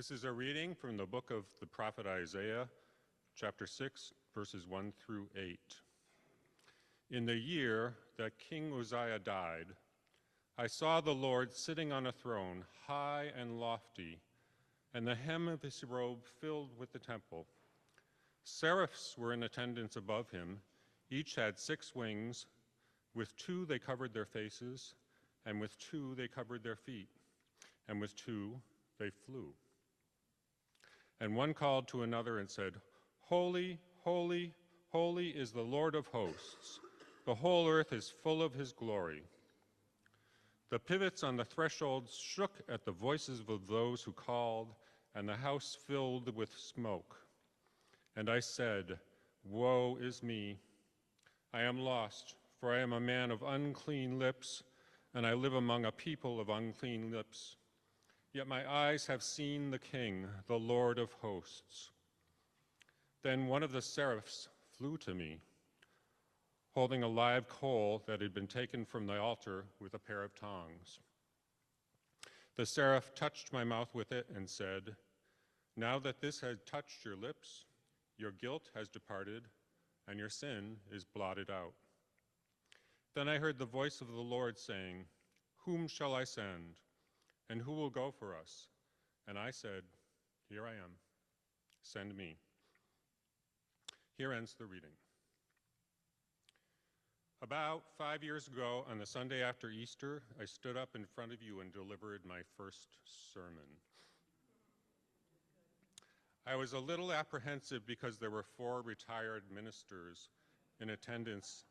This is a reading from the book of the prophet Isaiah, chapter 6, verses 1 through 8. In the year that King Uzziah died, I saw the Lord sitting on a throne, high and lofty, and the hem of his robe filled with the temple. Seraphs were in attendance above him. Each had 6 wings. With 2 they covered their faces, and with 2 they covered their feet, and with 2 they flew. And one called to another and said, "Holy, holy, holy is the Lord of hosts. The whole earth is full of his glory." The pivots on the thresholds shook at the voices of those who called, and the house filled with smoke. And I said, "Woe is me! I am lost, for I am a man of unclean lips, and I live among a people of unclean lips. Yet my eyes have seen the King, the Lord of hosts." Then one of the seraphs flew to me, holding a live coal that had been taken from the altar with a pair of tongs. The seraph touched my mouth with it and said, "Now that this has touched your lips, your guilt has departed, and your sin is blotted out." Then I heard the voice of the Lord saying, "Whom shall I send? And who will go for us?" And I said, "Here I am. Send me." Here ends the reading. About 5 years ago, on the Sunday after Easter, I stood up in front of you and delivered my first sermon. I was a little apprehensive because there were 4 retired ministers in attendance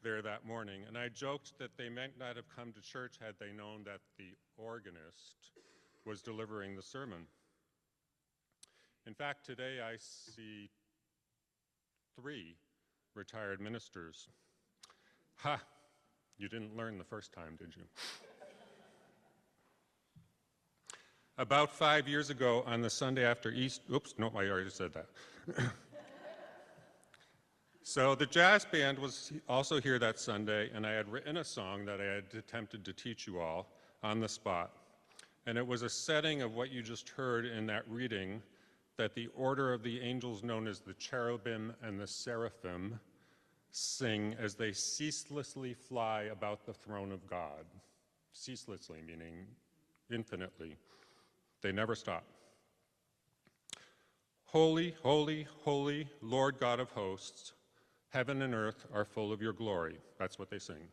there that morning, and I joked that they might not have come to church had they known that the organist was delivering the sermon. In fact, today I see 3 retired ministers. Ha! You didn't learn the first time, did you? About 5 years ago, on the Sunday after Easter, oops, no, I already said that. So the jazz band was also here that Sunday, and I had written a song that I had attempted to teach you all on the spot. And it was a setting of what you just heard in that reading, that the order of the angels known as the cherubim and the seraphim sing as they ceaselessly fly about the throne of God. Ceaselessly, meaning infinitely. They never stop. Holy, holy, holy, Lord God of hosts, heaven and earth are full of your glory. That's what they sing.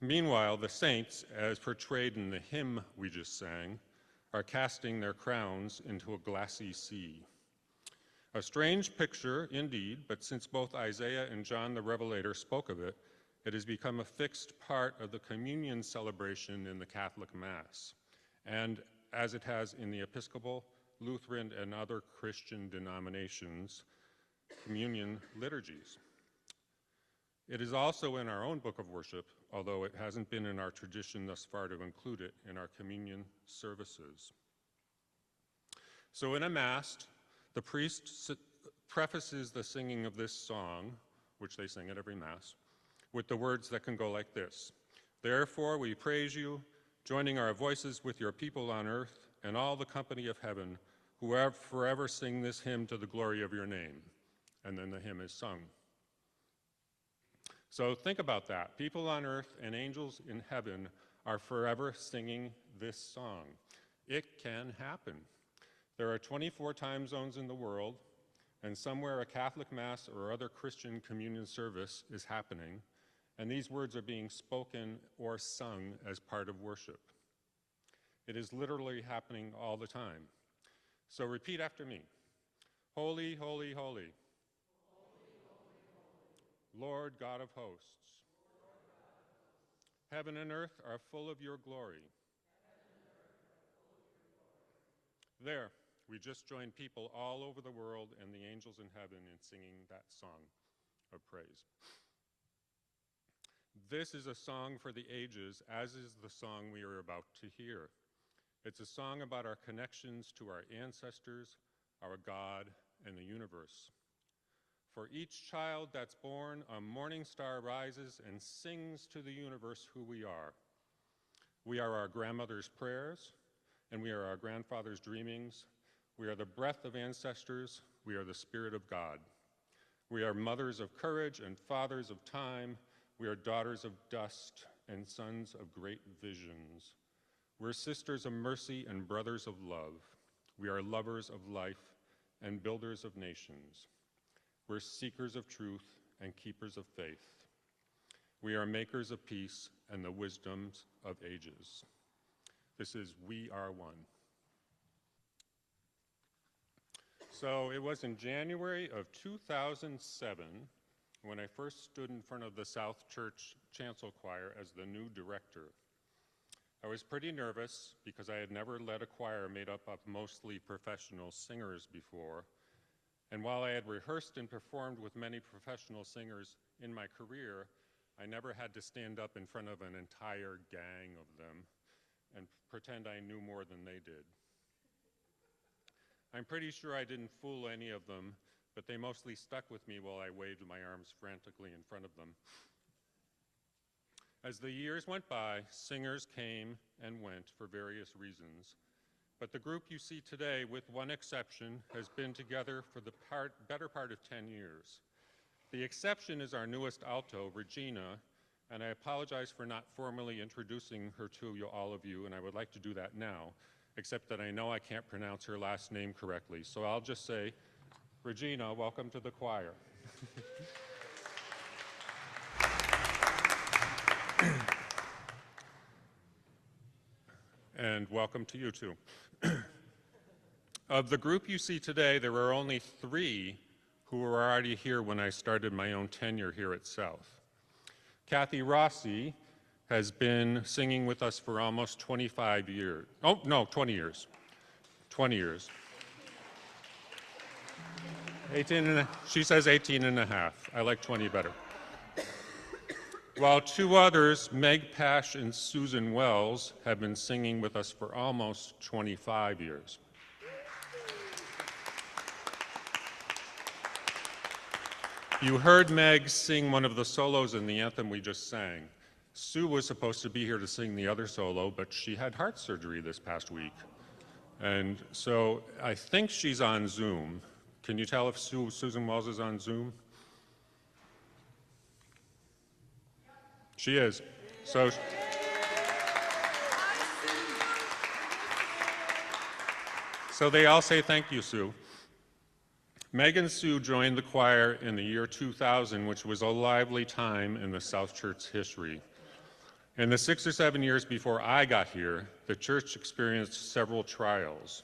Meanwhile, the saints, as portrayed in the hymn we just sang, are casting their crowns into a glassy sea. A strange picture, indeed, but since both Isaiah and John the Revelator spoke of it, it has become a fixed part of the communion celebration in the Catholic Mass, and as it has in the Episcopal, Lutheran, and other Christian denominations, communion liturgies. It is also in our own book of worship, although it hasn't been in our tradition thus far to include it in our communion services. So in a Mass, the priest prefaces the singing of this song, which they sing at every Mass, with the words that can go like this: "Therefore we praise you, joining our voices with your people on earth and all the company of heaven, who have forever sing this hymn to the glory of your name." And then the hymn is sung. So think about that. People on earth and angels in heaven are forever singing this song. It can happen. There are 24 time zones in the world, and somewhere a Catholic Mass or other Christian communion service is happening, and these words are being spoken or sung as part of worship. It is literally happening all the time. So repeat after me. Holy, holy, holy. Lord God of hosts, heaven and earth are full of your glory. There, we just joined people all over the world and the angels in heaven in singing that song of praise. This is a song for the ages, as is the song we are about to hear. It's a song about our connections to our ancestors, our God, and the universe. For each child that's born, a morning star rises and sings to the universe who we are. We are our grandmother's prayers, and we are our grandfather's dreamings. We are the breath of ancestors. We are the spirit of God. We are mothers of courage and fathers of time. We are daughters of dust and sons of great visions. We're sisters of mercy and brothers of love. We are lovers of life and builders of nations. We're seekers of truth and keepers of faith. We are makers of peace and the wisdoms of ages. This is We Are One. So it was in January of 2007 when I first stood in front of the South Church Chancel Choir as the new director. I was pretty nervous because I had never led a choir made up of mostly professional singers before. And while I had rehearsed and performed with many professional singers in my career, I never had to stand up in front of an entire gang of them and pretend I knew more than they did. I'm pretty sure I didn't fool any of them, but they mostly stuck with me while I waved my arms frantically in front of them. As the years went by, singers came and went for various reasons. But the group you see today, with one exception, has been together for the better part of 10 years. The exception is our newest alto, Regina, and I apologize for not formally introducing her to all of you, and I would like to do that now, except that I know I can't pronounce her last name correctly. So I'll just say, Regina, welcome to the choir. And welcome to you too. Of the group you see today, there were only 3 who were already here when I started my own tenure here at South. Kathy Rossi has been singing with us for almost 25 years. Oh, no, 20 years. 20 years. 18 she says 18 and a half. I like 20 better. While 2 others, Meg Pash and Susan Wells, have been singing with us for almost 25 years. You heard Meg sing one of the solos in the anthem we just sang. Sue was supposed to be here to sing the other solo, but she had heart surgery this past week. And so I think she's on Zoom. Can you tell if Susan Wells is on Zoom? She is. So they all say thank you, Sue. Meg and Sue joined the choir in the year 2000, which was a lively time in the South Church history. In the 6 or 7 years before I got here, the church experienced several trials.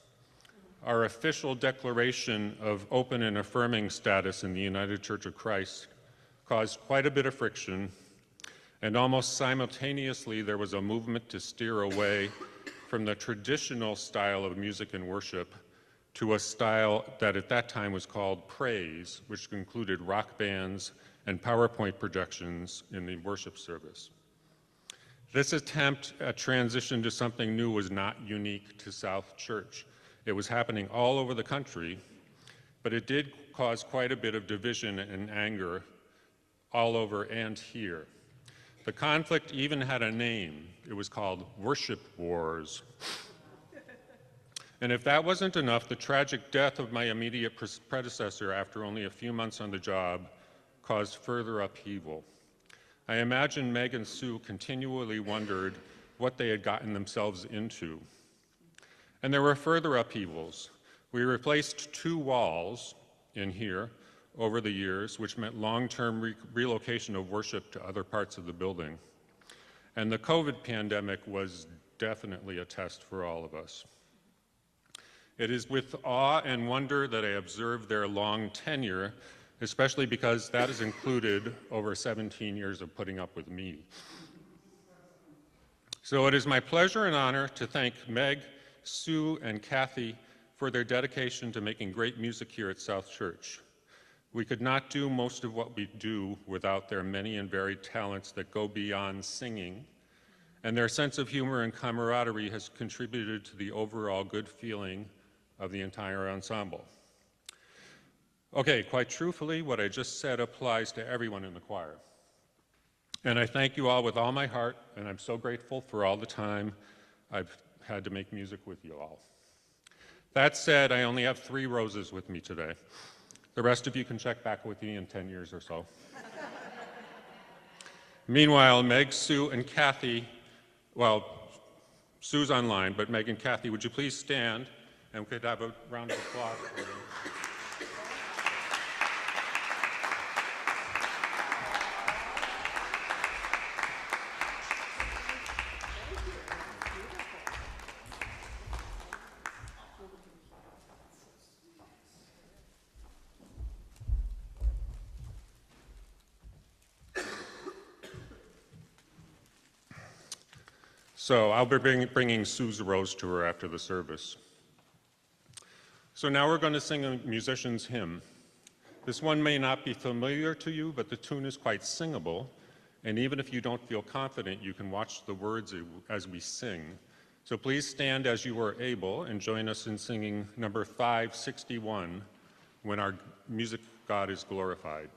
Our official declaration of open and affirming status in the United Church of Christ caused quite a bit of friction, and almost simultaneously there was a movement to steer away from the traditional style of music and worship to a style that at that time was called praise, which included rock bands and PowerPoint projections in the worship service. This attempt at transition to something new was not unique to South Church. It was happening all over the country, but it did cause quite a bit of division and anger all over and here. The conflict even had a name. It was called Worship Wars. And if that wasn't enough, the tragic death of my immediate predecessor after only a few months on the job caused further upheaval. I imagine Meg and Sue continually wondered what they had gotten themselves into. And there were further upheavals. We replaced 2 walls in here over the years, which meant long-term relocation of worship to other parts of the building. And the COVID pandemic was definitely a test for all of us. It is with awe and wonder that I observe their long tenure, especially because that has included over 17 years of putting up with me. So it is my pleasure and honor to thank Meg, Sue, and Kathy for their dedication to making great music here at South Church. We could not do most of what we do without their many and varied talents that go beyond singing, and their sense of humor and camaraderie has contributed to the overall good feeling of the entire ensemble. Okay, quite truthfully, what I just said applies to everyone in the choir. And I thank you all with all my heart, and I'm so grateful for all the time I've had to make music with you all. That said, I only have 3 roses with me today. The rest of you can check back with me in 10 years or so. Meanwhile, Meg, Sue, and Kathy, well, Sue's online, but Meg and Kathy, would you please stand, and we could have a round of applause for them. So I'll be bringing Sue's rose to her after the service. So now we're going to sing a musician's hymn. This one may not be familiar to you, but the tune is quite singable. And even if you don't feel confident, you can watch the words as we sing. So please stand as you are able and join us in singing number 561, When Our Music God is Glorified.